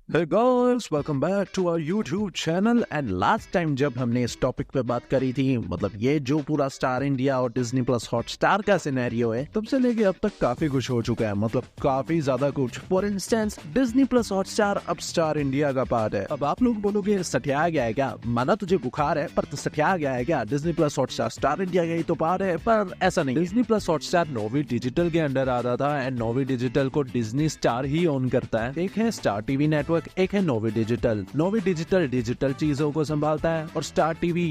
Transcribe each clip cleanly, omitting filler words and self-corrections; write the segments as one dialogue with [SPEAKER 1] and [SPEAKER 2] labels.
[SPEAKER 1] Hey guys, welcome back to our YouTube channel and last time जब हमने इस topic पे बात करी थी मतलब ये जो पूरा स्टार इंडिया और डिज्नी प्लस हॉटस्टार का सिनेरियो है तब से लेके अब तक काफी कुछ हो चुका है, मतलब काफी ज्यादा कुछ। For instance Disney plus Hotstar अब स्टार इंडिया का पार्ट है। अब आप लोग बोलोगे सठिया गया है क्या, माना तुझे बुखार है पर तो सठिया गया है क्या, Disney plus Hotstar star India का ही तो पार्ट है। पर ऐसा नहीं, डिज्नी प्लस हॉटस्टार नोवी डिजिटल के अंडर आता था एंड नोवी डिजिटल को डिज्नी स्टार ही ओन करता है। एक है स्टार टीवी नेटवर्क, एक है नोवी डिजिटल। नोवी डिजिटल डिजिटल चीजों को संभालता है और स्टार टीवी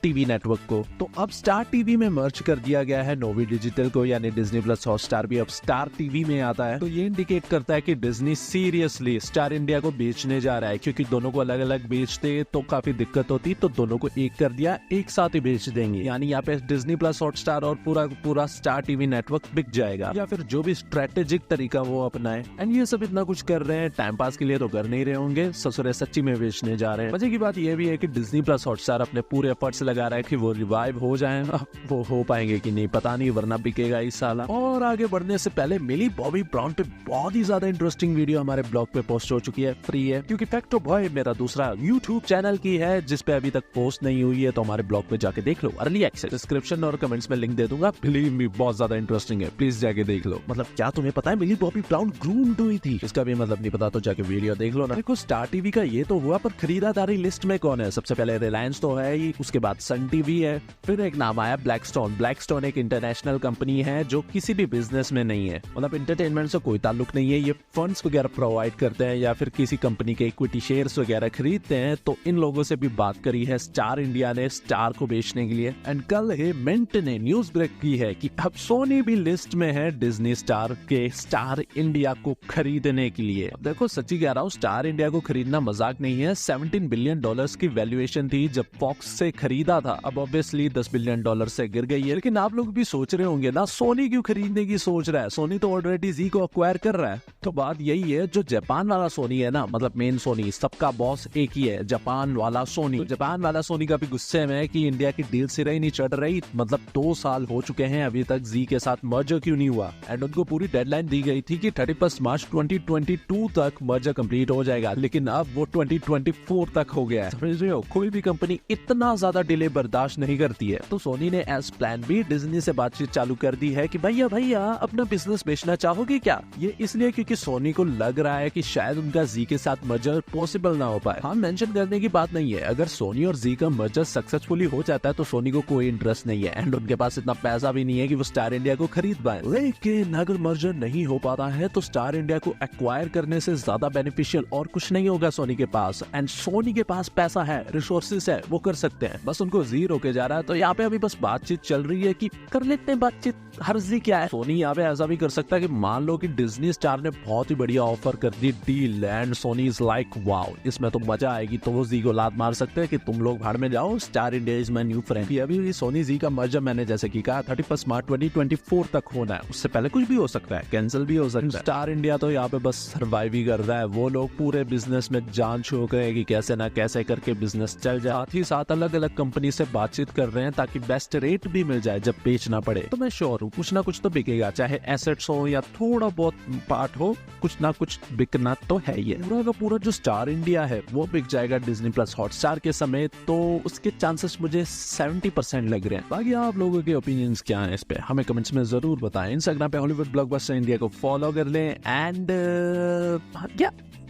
[SPEAKER 1] टीवी नेटवर्क को। तो अब स्टार टीवी में मर्ज कर दिया गया है नोवी डिजिटल को, यानी डिज्नी प्लस हॉटस्टार भी अब स्टार टीवी में आता है। तो ये इंडिकेट करता है कि डिज्नी सीरियसली स्टार इंडिया को बेचने जा रहा है, क्योंकि दोनों को अलग अलग बेचते तो काफी दिक्कत होती, तो दोनों को एक कर दिया, एक साथ ही बेच देंगे। यानी यहाँ पे डिज्नी प्लस हॉटस्टार और पूरा स्टार टीवी नेटवर्क बिक जाएगा, या फिर जो भी स्ट्रेटेजिक तरीका वो अपनाए। एंड ये सब इतना कुछ कर रहे हैं टाइम पास के लिए तो कर नहीं रहे होंगे, ससुरे सच्ची में बेचने जा रहे हैं। मजे की बात यह भी है कि डिज्नी प्लस हॉटस्टार अपने पूरे एफर्ट्स लगा रहा है कि वो रिवाइव हो जाए। वो हो पाएंगे कि नहीं पता नहीं, वरना बिकेगा इस साल। और आगे बढ़ने से पहले मिली बॉबी ब्राउन पे बहुत ही ज्यादा इंटरेस्टिंग वीडियो हमारे ब्लॉग पे पोस्ट हो चुकी है, फ्री है, क्योंकि फैक्ट ऑफ बॉय मेरा दूसरा यूट्यूब चैनल की है जिसपे अभी तक पोस्ट नहीं हुई है, तो हमारे ब्लॉग पे जाके देख लो। अर्ली एक्सेस डिस्क्रिप्शन और कमेंट्स में लिंक दे दूंगा, बिलीव मी बहुत ज्यादा इंटरेस्टिंग है, प्लीज जाके देख लो। मतलब क्या तुम्हें पता है मिली बॉबी ब्राउन ग्रूम्ड हुई थी, इसका भी मतलब नहीं पता तो जाके वीडियो देख लो ना। देखो स्टार टीवी का ये तो हुआ, पर खरीदारी लिस्ट में कौन है? सबसे पहले रिलायंस तो है ही, उसके बाद सन टीवी है, फिर एक नाम आया ब्लैकस्टोन। ब्लैकस्टोन एक इंटरनेशनल कंपनी है जो किसी भी बिजनेस में नहीं है, मतलब एंटरटेनमेंट से कोई ताल्लुक नहीं है। ये फंड्स वगैरह प्रोवाइड करते हैं या फिर किसी कंपनी के इक्विटी शेयर्स वगैरह खरीदते हैं। तो इन लोगों से भी बात करी है स्टार इंडिया ने स्टार को बेचने के लिए। एंड कल ही मिंट ने न्यूज ब्रेक की है कि अब सोनी भी लिस्ट में है डिज्नी स्टार के स्टार इंडिया को खरीदने के लिए। देखो सच्ची कह रहा हूँ, स्टार इंडिया को खरीदना मजाक नहीं है। 17 बिलियन डॉलर्स की वैल्यूएशन थी जब फॉक्स से खरीदा था, अब ऑब्वियसली 10 बिलियन डॉलर से गिर गई है। लेकिन आप लोग भी सोच रहे होंगे ना, सोनी क्यों खरीदने की सोच रहा है, सोनी तो ऑलरेडी जी को अक्वायर कर रहा है। तो बात यही है, जो जापान वाला सोनी है ना, मतलब मेन सोनी, सबका बॉस एक ही है, जापान वाला सोनी। तो जापान वाला सोनी का भी गुस्से में है कि इंडिया की डील सिरे ही नहीं चढ़ रही, मतलब 2 साल हो चुके हैं अभी तक जी के साथ मर्जर क्यों नहीं हुआ। एंड उनको पूरी डेडलाइन दी गई थी कि 31 मार्च 2022 तक मर्जर कंप्लीट हो जाएगा, लेकिन अब वो 2024 तक हो गया है। समझ रहे हो, कोई भी कंपनी इतना ज्यादा डिले बर्दाश्त नहीं करती है। तो सोनी ने एज प्लान भी डिज्नी से बातचीत चालू कर दी है कि भैया अपना बिजनेस बेचना चाहोगे क्या। ये इसलिए क्योंकि सोनी को लग रहा है कि शायद उनका जी के साथ मर्जर पॉसिबल ना हो पाए। हाँ, मेंशन करने की बात नहीं है, अगर सोनी और जी का मर्जर सक्सेसफुली हो जाता है तो सोनी को कोई इंटरेस्ट नहीं है, एंड उनके पास इतना पैसा भी नहीं है कि वो स्टार इंडिया को खरीद पाए। लेकिन अगर मर्जर नहीं हो पाता है तो स्टार इंडिया को एक्वायर करने से ज्यादा बेनिफिशियल और कुछ नहीं होगा सोनी के पास। एंड सोनी के पास पैसा है, रिसोर्सेस है, वो कर सकते हैं, बस उनको जी रोके जा रहा है। तो यहाँ पे अभी बस बातचीत चल रही है कि कर लेते हैं बातचीत, हर्जी क्या है। सोनी यहाँ पे ऐसा भी कर सकता है कि मान लो कि डिज्नी स्टार ने बहुत ही बढ़िया ऑफर कर दी deal, and Sony is like wow इसमें तो मजा आएगी, तो वो जी को लात मार सकते हैं कि तुम लोग भाड़ में जाओ, star India is my new friend. अभी सोनी जी का मर्जर मैंने जैसे कि कहा 31 मार्च 2024 तक होना है, उससे पहले कुछ भी हो सकता है, कैंसिल भी हो सकता है। स्टार इंडिया तो यहाँ पे बस सर्वाइव ही कर रहा है, वो लोग पूरे बिजनेस में जान छोड़ रहे हैं कि कैसे ना कैसे करके बिजनेस चल जाए। साथ ही साथ अलग अलग कंपनी से बातचीत कर रहे हैं ताकि बेस्ट रेट भी मिल जाए जब बेचना पड़े। तो मैं श्योर हूँ कुछ ना कुछ तो बिकेगा, चाहे एसेट्स हो या थोड़ा बहुत पार्ट हो, कुछ ना कुछ बिकना तो है ही। पूरा का पूरा जो स्टार इंडिया है वो बिक जाएगा डिज्नी प्लस हॉटस्टार के समेत, तो उसके चांसेस मुझे 70% लग रहे हैं। बाकी आप लोगों के ओपिनियंस क्या हैं इस पे हमें कमेंट्स में जरूर बताएं। इंस्टाग्राम पे हॉलीवुड ब्लॉकबस्टर इंडिया को फॉलो कर लें एंड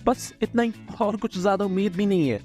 [SPEAKER 1] बस इतना ही, और कुछ ज्यादा उम्मीद भी नहीं है।